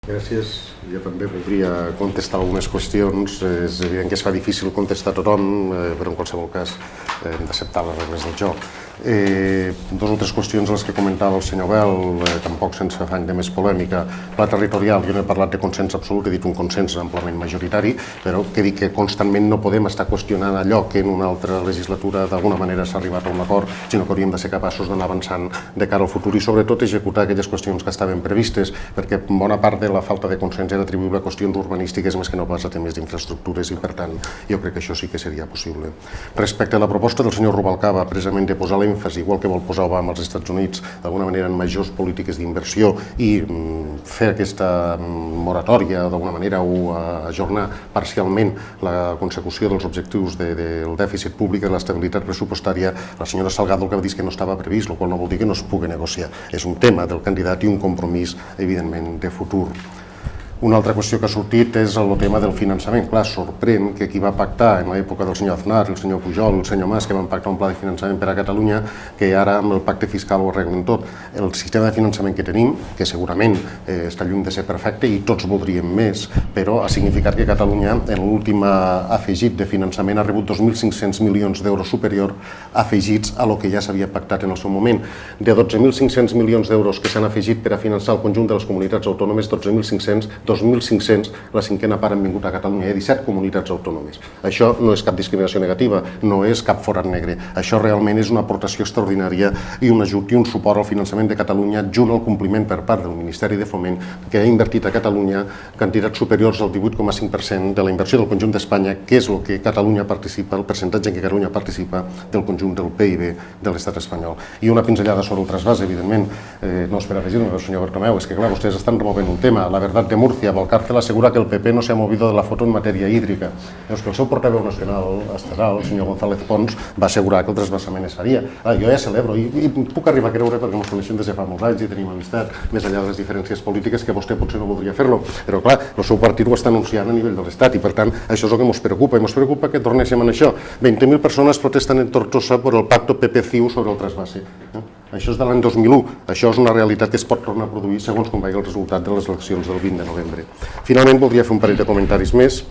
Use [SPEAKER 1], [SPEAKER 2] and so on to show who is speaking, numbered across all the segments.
[SPEAKER 1] Gràcies. Jo també voldria contestar algunes qüestions. És evident que es fa difícil contestar a tothom, però en qualsevol cas hem d'acceptar les regles del joc. Dos o tres qüestions a les que comentava el senyor Bel, tampoc sense afany de més polèmica. Pla territorial, jo no he parlat de consens absolut, he dit un consens amplament majoritari, però que dic que constantment no podem estar qüestionant allò que en una altra legislatura d'alguna manera s'ha arribat a un acord, sinó que hauríem de ser capaços d'anar avançant de cara al futur i sobretot executar aquelles qüestions que estaven previstes, perquè bona part de la falta de consens era atribuïble a qüestions urbanístiques més que no pas a temes d'infraestructures i per tant jo crec que això sí que seria possible. Respecte a la proposta del senyor Rubalcaba, precisament de posar l'èmfasi, igual que vol posar Obama als Estats Units, d'alguna manera en majors polítiques d'inversió i fer aquesta moratòria d'alguna manera o ajornar parcialment la consecució dels objectius del dèficit públic i de l'estabilitat pressupostària, la senyora Salgado el que va dir és que no estava previst, el qual no vol dir que no es pugui negociar. És un tema del candidat i un compromís, evidentment, de futur. Una altra qüestió que ha sortit és el tema del finançament. Clar, sorprèn que qui va pactar en l'època del senyor Aznar, el senyor Pujol, el senyor Mas, que van pactar un pla de finançament per a Catalunya, que ara amb el pacte fiscal ho arreglen tot. El sistema de finançament que tenim, que segurament està lluny de ser perfecte i tots voldríem més, però ha significat que Catalunya en l'últim afegit de finançament ha rebut 2.500 milions d'euros superior afegits a lo que ja s'havia pactat en el seu moment. De 12.500 milions d'euros que s'han afegit per a finançar el conjunt de les comunitats autònomes, 2.500, la cinquena part han vingut a Catalunya, hi ha 17 comunitats autònomes. Això no és cap discriminació negativa, no és cap forat negre. Això realment és una aportació extraordinària i un ajut i un suport al finançament de Catalunya junt al compliment per part del Ministeri de Foment, que ha invertit a Catalunya quantitats superiors al 18,5% de la inversió del conjunt d'Espanya, que és el que Catalunya participa, el percentatge en què Catalunya participa del conjunt del PIB de l'estat espanyol. I una pinzellada sobre el trasbàs, evidentment, no és per afegir-me, el senyor Bertomeu, és que clar, vostès estan removent un tema, la veritat de Murcia. Valcárcel asegura que el PP no se ha movido de la foto en matèria hídrica. És que el seu portaveu nacional estatal, el senyor González Pons, va assegurar que el trasbassament es faria. Jo ja celebro i puc arribar a creure, perquè ens coneixem des de fa molts anys i tenim amistat, més enllà de les diferències polítiques, que vostè potser no voldria fer-lo, però clar, el seu partit ho està anunciant a nivell de l'Estat i per tant això és el que ens preocupa i ens preocupa que tornéssim en això. 20.000 persones protesten en Tortosa per el pacto PP-CiU sobre el trasbasse. Això és de l'any 2001, això és una realitat que es pot tornar a produir segons com vagi el resultat de les eleccions del 20 de novembre. Finalment, voldria fer un parell de comentaris més.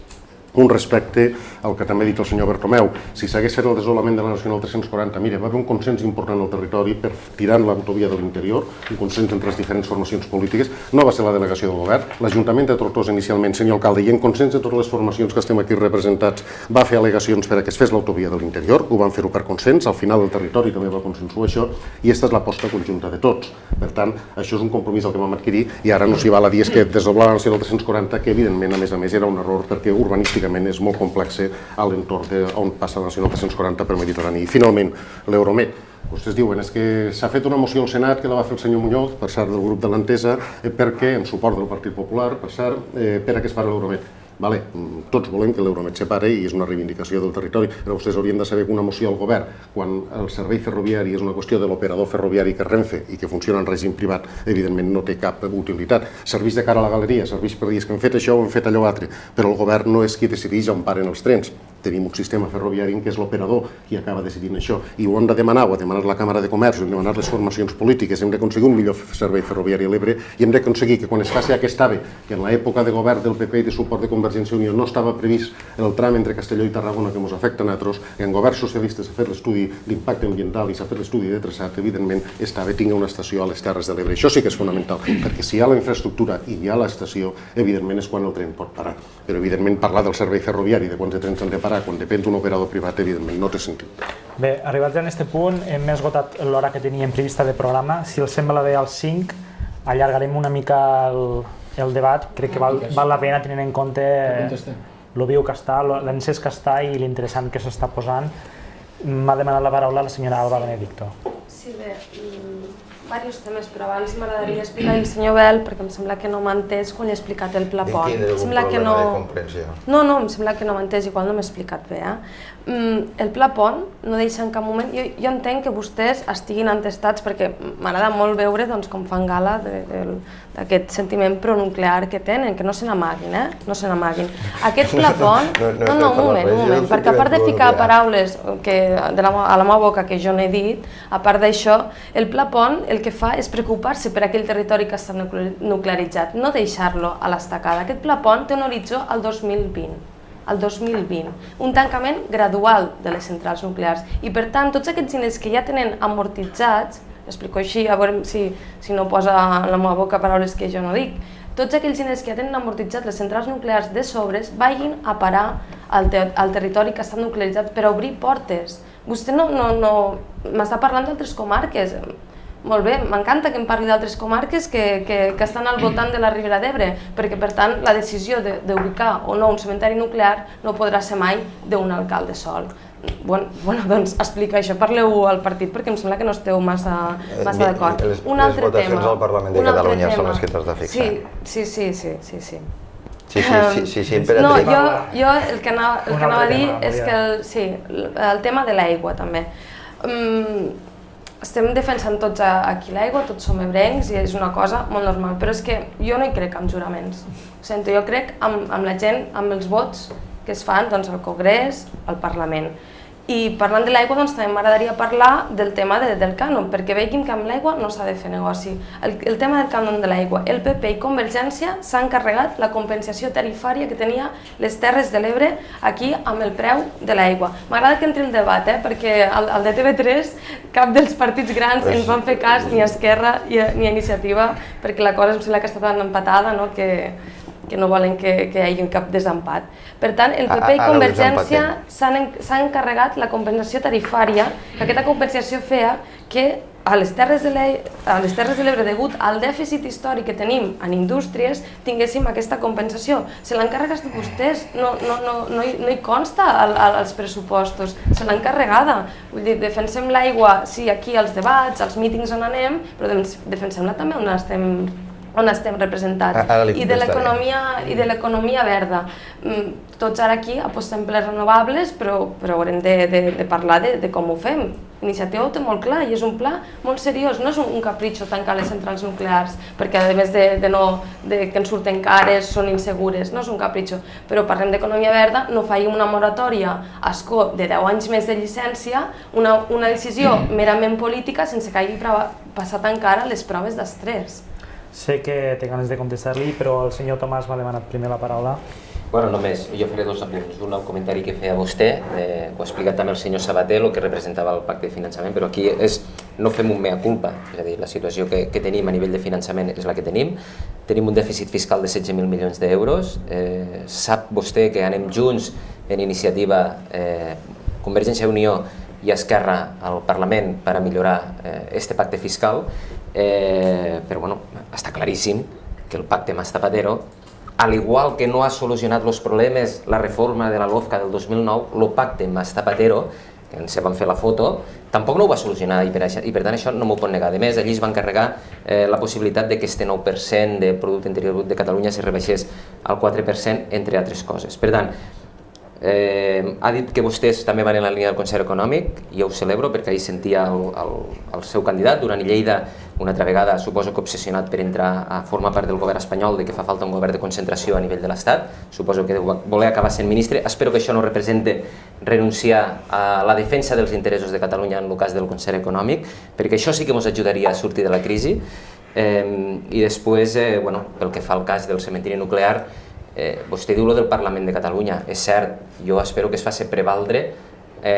[SPEAKER 1] Un respecte al que també ha dit el senyor Bertomeu. Si s'hagués fet el desolament de la Nacional 340, mira, va haver un consens important al territori per tirar en l'autovia de l'interior, un consens entre les diferents formacions polítiques, no va ser la delegació del govern, l'Ajuntament de Tortosa inicialment, senyor alcalde, i en consens de totes les formacions que estem aquí representats, va fer al·legacions per a que es fes l'autovia de l'interior, ho van fer-ho per consens, al final el territori també va consensuar això, i aquesta és l'aposta conjunta de tots. Per tant, això és un compromís al que vam adquirir, i ara no s'hi val a dir que desdoblar la Nacional 340, que evidentment, a més, era un error, perquè urbanísticament és molt complex a l'entorn on passa la Nacional 340 per Mediterrani. I finalment, l'Euromed. Vostès diuen que s'ha fet una moció al Senat que la va fer el senyor Muñoz, per cert del grup de l'Entesa, perquè, en suport del Partit Popular, per cert, per a que es pari l'Euromed. Tots volem que l'Euromed se pare i és una reivindicació del territori, però vostès haurien de saber que una moció al govern, quan el servei ferroviari és una qüestió de l'operador ferroviari que és Renfe i que funciona en règim privat, evidentment no té cap utilitat. Serveix de cara a la galeria, serveix per dir que hem fet això o hem fet allò altre, però el govern no és qui decideix on paren els trens. Tenim un sistema ferroviari en què és l'operador qui acaba decidint això i ho hem de demanar, ho ha demanat la Càmera de Comerç, ho han demanat les formacions polítiques, hem d'aconseguir un millor servei ferroviari a l'Ebre i hem d'aconseguir que quan es faci aquest AVE, que en l'època de govern del PP i de suport de Convergència i Unió no estava previst el tram entre Castelló i Tarragona que ens afecta a nosaltres, que en governs socialistes s'ha fet l'estudi d'impacte ambiental i s'ha fet l'estudi de traçat, evidentment este AVE tingui una estació a les Terres de l'Ebre. Això sí que és fonamental, perquè si hi ha la infraestructura i hi ha l'estació, evidentment és quan el tren pot parar. Però evidentment parlar del servei ferroviari, de quants de trens han de parar, quan depèn d'un operador privat, evidentment no té sentit.
[SPEAKER 2] Bé, arribats a aquest punt, hem esgotat l'hora que teníem prevista de programa. Si els sembla bé als 5, allargarem una mica el debat. Crec que val la pena tenint en compte el viu que està, l'encès que està i l'interessant que s'està posant. M'ha demanat la paraula la senyora Alba Benedicto.
[SPEAKER 3] Sí, bé, diversos temes, però abans m'agradaria explicar al senyor Bel, perquè em sembla que no m'ha entès quan he explicat el Pla Pont.
[SPEAKER 4] Tindré algun problema de comprensió.
[SPEAKER 3] No, em sembla que no m'ha entès, igual no m'he explicat bé. El Pla Pont no deixa en cap moment... Jo entenc que vostès estiguin entestats, perquè m'agrada molt veure com fan gala d'aquest sentiment pronuclear que tenen, que no se n'amaguin, no se n'amaguin. Aquest pla PON... No, un moment, perquè a part de ficar paraules a la meva boca que jo no he dit, a part d'això, el pla PON el que fa és preocupar-se per aquell territori que està nuclearitzat, no deixar-lo a l'estacada. Aquest pla PON té un horitzó al 2020, un tancament gradual de les centrals nuclears i per tant tots aquests diners que ja tenen amortitzats, explico així a veure si no posa en la meva boca paraules que jo no dic, tots aquells diners que ja tenen amortitzats les centrals nuclears de sobres vagin a parar al territori que està nuclearitzat per obrir portes. Vostè no m'està parlant d'altres comarques. Molt bé, m'encanta que em parli d'altres comarques que estan al voltant de la Ribera d'Ebre, perquè per tant la decisió d'ubicar o no un cementeri nuclear no podrà ser mai d'un alcalde sol. Doncs explica això, parleu al partit perquè em sembla que no esteu massa d'acord. Un altre tema.
[SPEAKER 4] Les votacions al Parlament de Catalunya són les que t'has de fixar.
[SPEAKER 3] Sí.
[SPEAKER 4] Sí, Pere.
[SPEAKER 3] No, jo el que anava a dir és que el tema de l'aigua també. Estem defensant tots aquí l'aigua, tots som ebrencs i és una cosa molt normal, però és que jo no hi crec en juraments. Jo crec en la gent, amb els vots que es fan al Congrés, al Parlament. I parlant de l'aigua també m'agradaria parlar del tema del cànon, perquè veiem que amb l'aigua no s'ha de fer negoci. El tema del cànon de l'aigua, el PP i Convergència s'han carregat la compensació tarifària que tenia les Terres de l'Ebre aquí amb el preu de l'aigua. M'agrada que entri el debat, perquè al de TV3 cap dels partits grans ens van fer cas ni a Esquerra ni a Iniciativa, perquè la cosa em sembla que està tan empatada que no volen que hi hagi cap desempat. Per tant, el PP i Convergència s'han encarregat la compensació tarifària, que aquesta compensació feia que a les Terres de l'Ebre, degut al dèficit històric que tenim en indústries, tinguéssim aquesta compensació. Se l'han carregat vostès, no hi consta als pressupostos, se l'han carregada. Vull dir, defensem l'aigua, sí, aquí als debats, als mítings on anem, però defensem-la també on estem representats. I de l'economia verda. Tots ara aquí apostem per les renovables, però haurem de parlar de com ho fem. Iniciativa ho té molt clar i és un pla molt seriós, no és un capritxo tancar les centrals nuclears, perquè a més que ens surten cares, són insegures, no és un capritxo. Però parlem d'economia verda, no faig una moratòria a escó de 10 anys més de llicència, una decisió merament política sense que hagi passat encara les proves d'estrès.
[SPEAKER 2] Sé que té ganes de contestar-li, però el senyor Tomàs m'ha demanat primer la paraula.
[SPEAKER 5] Bueno, només, jo faré dos apunts. Un, el comentari que feia vostè, ho ha explicat també el senyor Sabater, el que representava el pacte de finançament, però aquí no fem un mea culpa, és a dir, la situació que tenim a nivell de finançament és la que tenim. Tenim un dèficit fiscal de 16.000 milions d'euros. Sap vostè que anem junts en iniciativa Convergència i Unió i Esquerra al Parlament per a millorar este pacte fiscal, però bueno, està claríssim que el pacte Mas Zapatero, al igual que no ha solucionat els problemes la reforma de la LOFCA del 2009, el pacte Mas Zapatero, que ens van fer la foto, tampoc no ho va solucionar i per tant això no m'ho pot negar. A més, allí es van carregar la possibilitat que este 9% de Producte Interior Brut de Catalunya se rebaixés al 4%, entre altres coses. Per tant, ha dit que vostès també van en la línia del Consell Econòmic, i jo ho celebro perquè ahir sentia el seu candidat, Duran i Lleida, una altra vegada suposo que obsessionat per entrar a formar part del govern espanyol, de que fa falta un govern de concentració a nivell de l'Estat, suposo que deu voler acabar sent ministre. Espero que això no represente renunciar a la defensa dels interessos de Catalunya en el cas del Consell Econòmic, perquè això sí que ens ajudaria a sortir de la crisi. I després, pel que fa al cas del cementiri nuclear, vostè diu lo del Parlament de Catalunya, és cert, jo espero que es faci prevaldre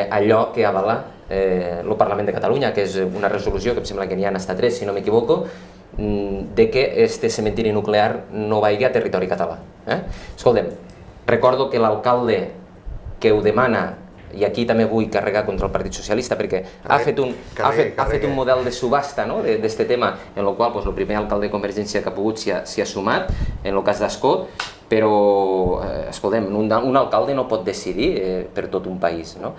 [SPEAKER 5] allò que avala el Parlament de Catalunya, que és una resolució, que em sembla que n'hi ha hasta 3, si no m'equivoco, de que este cementiri nuclear no vagi a territori català. Escolta'm, recordo que l'alcalde que ho demana, i aquí també vull carregar contra el Partit Socialista, perquè ha fet un model de subhasta d'aquest tema, en el qual el primer alcalde de Convergència que ha pogut s'hi ha sumat, en el cas d'Ascó, però, escolta'm, un alcalde no pot decidir per tot un país, no?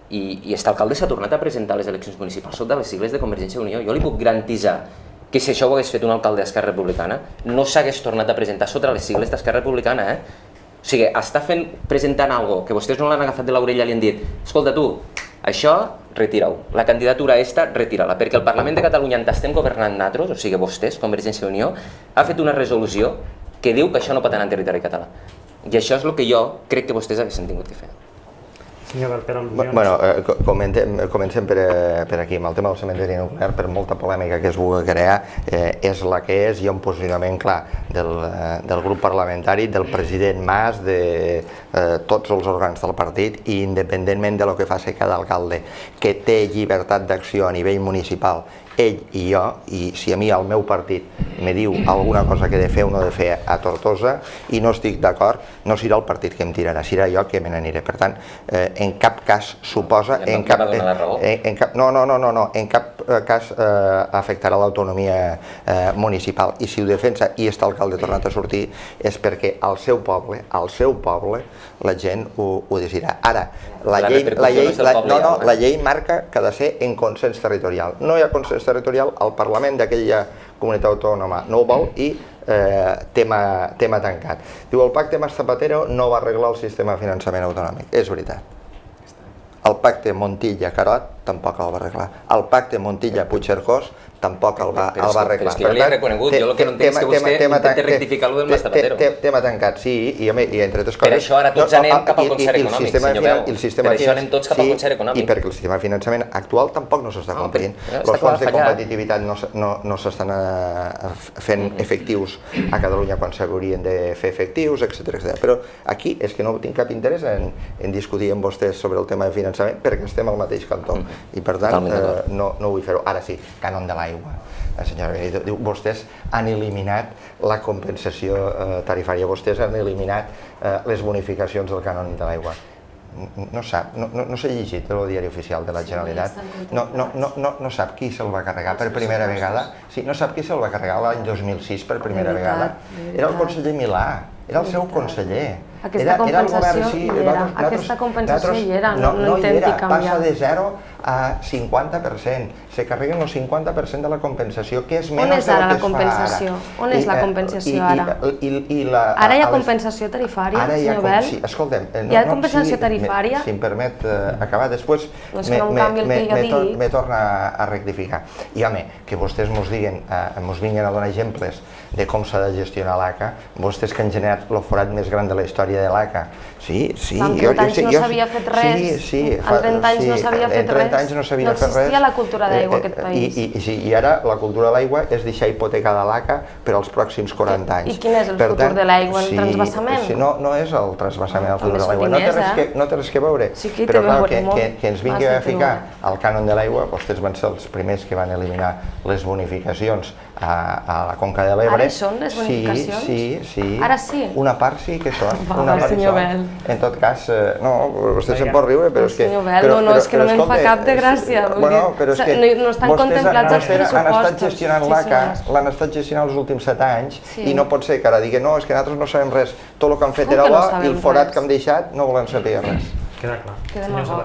[SPEAKER 5] I aquest alcalde s'ha tornat a presentar a les eleccions municipals sota les sigles de Convergència i Unió. Jo li puc garantitzar que si això ho hagués fet un alcalde d'Esquerra Republicana, no s'hagués tornat a presentar sota les sigles d'Esquerra Republicana, O sigui, està presentant alguna cosa que vostès no l'han agafat de l'orella i li han dit: escolta tu, això retira-ho. La candidatura esta, retira-la, perquè el Parlament de Catalunya on estem governant nosaltres, o sigui vostès, Convergència i Unió, ha fet una resolució que diu que això no pot anar en territori català. I això és el que jo crec que vostès haguessin tingut que fer.
[SPEAKER 2] Senyor Bel, per al·lusions.
[SPEAKER 4] Bueno, comencem per aquí. Amb el tema del cementeri nuclear, per molta polèmica que es vulgui crear, és la que és. Hi ha un posicionament clar del grup parlamentari, del president Mas, de tots els òrgans del partit, i independentment de lo que faci cada alcalde, que té llibertat d'acció a nivell municipal, ell i jo, i si a mi el meu partit me diu alguna cosa que he de fer o no he de fer a Tortosa i no estic d'acord, no serà el partit que em tirarà, serà jo que me n'aniré. Per tant, en cap cas suposa...
[SPEAKER 5] En cap
[SPEAKER 4] cas afectarà l'autonomia municipal. I si ho defensa i està alcalde tornat a sortir és perquè al seu poble, la gent ho decidirà. Ara, la llei marca que ha de ser en consens territorial. No hi ha consens territorial, el Parlament d'aquella comunitat autònoma no ho vol i tema tancat. Diu, el pacte Mas Zapatero no va arreglar el sistema de finançament autonòmic. És veritat. El pacte Montilla-Carod tampoc el va arreglar. El pacte Montilla-Puigcercós tampoc el va arreglar.
[SPEAKER 5] Però és que jo l'he reconegut, jo el que no entenc és que vostè intenta rectificar-lo del Mas Zapatero.
[SPEAKER 4] Tema tancat, sí, i entre altres coses...
[SPEAKER 5] Per això ara tots anem cap al concert econòmic, senyor Bel. Per això anem tots cap al concert econòmic.
[SPEAKER 4] I perquè el sistema de finançament actual tampoc no s'està complint. Els fons de competitivitat no s'estan fent efectius a Catalunya quan s'haurien de fer efectius, etc. Però aquí és que no tinc cap interès en discutir amb vostès sobre el tema de finançament perquè estem al mateix cantó i per tant no vull fer-ho. Ara sí, cànon de l'aigua. Senyora Benito, diu, vostès han eliminat la compensació tarifària, vostès han eliminat les bonificacions del cànon de l'aigua. No sap, no s'ha llegit el diari oficial de la Generalitat, no sap qui se'l va carregar per primera vegada, sí, no sap qui se'l va carregar l'any 2006 per primera vegada, era el conseller Milà, era el seu conseller.
[SPEAKER 3] Aquesta compensació hi era, no intenti canviar.
[SPEAKER 4] Passa de 0 a 50%, se carreguen el 50% de la compensació, que és menys del que es fa ara.
[SPEAKER 3] On és la compensació ara? Ara hi ha compensació tarifària, senyor Bel?
[SPEAKER 4] Sí, escolta'm.
[SPEAKER 3] Hi ha compensació tarifària?
[SPEAKER 4] Si em permet acabar, després me torna a rectificar. I home, que vostès mos vinguin a donar exemples de com s'ha de gestionar l'ACA, vostès que han generat el forat més gran de la història de l'ACA. Sí, sí.
[SPEAKER 3] En 30 anys no s'havia fet res. En 30 anys no s'havia fet res. No existia la cultura d'aigua a aquest país.
[SPEAKER 4] I ara la cultura de l'aigua és deixar hipotecada l'ACA per als pròxims 40 anys.
[SPEAKER 3] I quin és el futur de l'aigua? El transvasament?
[SPEAKER 4] No és el transvasament el futur de l'aigua. No té res que veure. Però que ens vingui a ficar el cànon de l'aigua, vostès van ser els primers que van eliminar les bonificacions a la Conca de l'Ebre.
[SPEAKER 3] Ara hi són les bonificacions?
[SPEAKER 4] Sí.
[SPEAKER 3] Ara sí?
[SPEAKER 4] Una part sí que són. En tot cas, no, vostè se'n pot riure, però és que...
[SPEAKER 3] Senyor Bel, no, és que no me'n fa cap de gràcia. No estan contemplats els pressupostos.
[SPEAKER 4] Han estat gestionant l'ACA, l'han estat gestionant els últims 7 anys, i no pot ser que ara digui, no, és que nosaltres no sabem res, tot el que han fet era bo, i el forat que hem deixat no volem saber res.
[SPEAKER 2] Queda clar.
[SPEAKER 3] Queda molt bo.